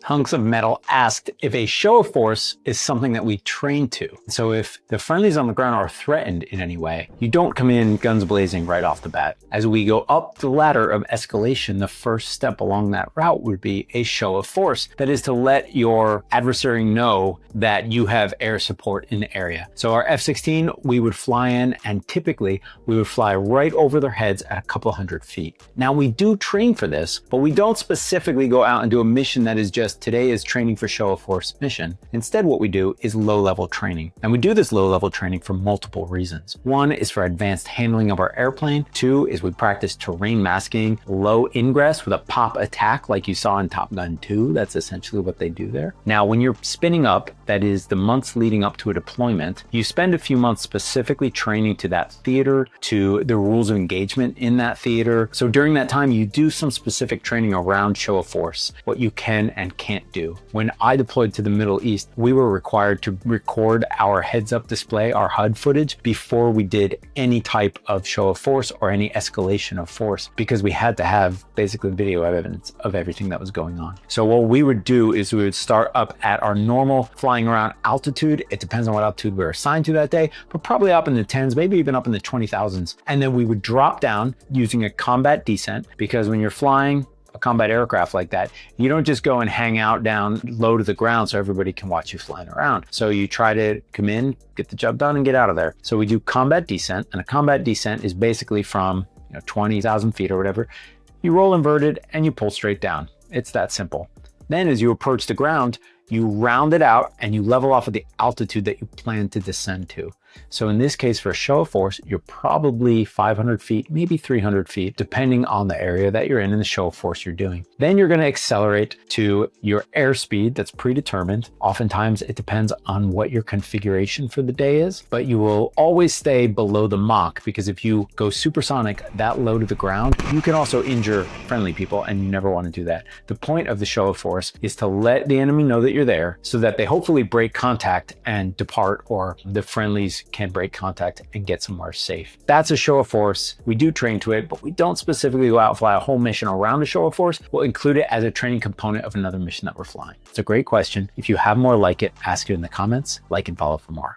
Hunks of Metal asked if a show of force is something that we train to. So if the friendlies on the ground are threatened in any way, you don't come in guns blazing right off the bat. As we go up the ladder of escalation, the first step along that route would be a show of force. That is to let your adversary know that you have air support in the area. So our F-16, we would fly in, and typically we would fly right over their heads at a couple hundred feet. Now we do train for this, but we don't specifically go out and do a mission that is just today is training for show of force mission. Instead, what we do is low-level training. And we do this low-level training for multiple reasons. One is for advanced handling of our airplane. Two is we practice terrain masking, low ingress with a pop attack like you saw in Top Gun 2. That's essentially what they do there. Now, when you're spinning up, that is the months leading up to a deployment, you spend a few months specifically training to that theater, to the rules of engagement in that theater. So during that time, you do some specific training around show of force, what you can and can't do. When I deployed to the Middle East, we were required to record our heads-up display, our HUD footage, before we did any type of show of force or any escalation of force, because we had to have basically video evidence of everything that was going on. So what we would do is we would start up at our normal flying around altitude. It depends on what altitude we're assigned to that day, but probably up in the tens, maybe even up in the 20,000s. And then we would drop down using a combat descent, because when you're flying a combat aircraft like that, you don't just go and hang out down low to the ground so everybody can watch you flying around. So you try to come in, get the job done, and get out of there. So we do combat descent, and a combat descent is basically from 20,000 feet or whatever. You roll inverted and you pull straight down. It's that simple. Then as you approach the ground, you round it out and you level off at the altitude that you plan to descend to. So in this case, for a show of force, you're probably 500 feet, maybe 300 feet, depending on the area that you're in and the show of force you're doing. Then you're going to accelerate to your airspeed that's predetermined. Oftentimes it depends on what your configuration for the day is, but you will always stay below the Mach, because if you go supersonic that low to the ground, you can also injure friendly people, and you never want to do that. The point of the show of force is to let the enemy know that you're there so that they hopefully break contact and depart, or the friendlies can break contact and get somewhere safe. That's a show of force. We do train to it, but we don't specifically go out and fly a whole mission around a show of force. We'll include it as a training component of another mission that we're flying. It's a great question. If you have more like it, ask it in the comments. Like and follow for more.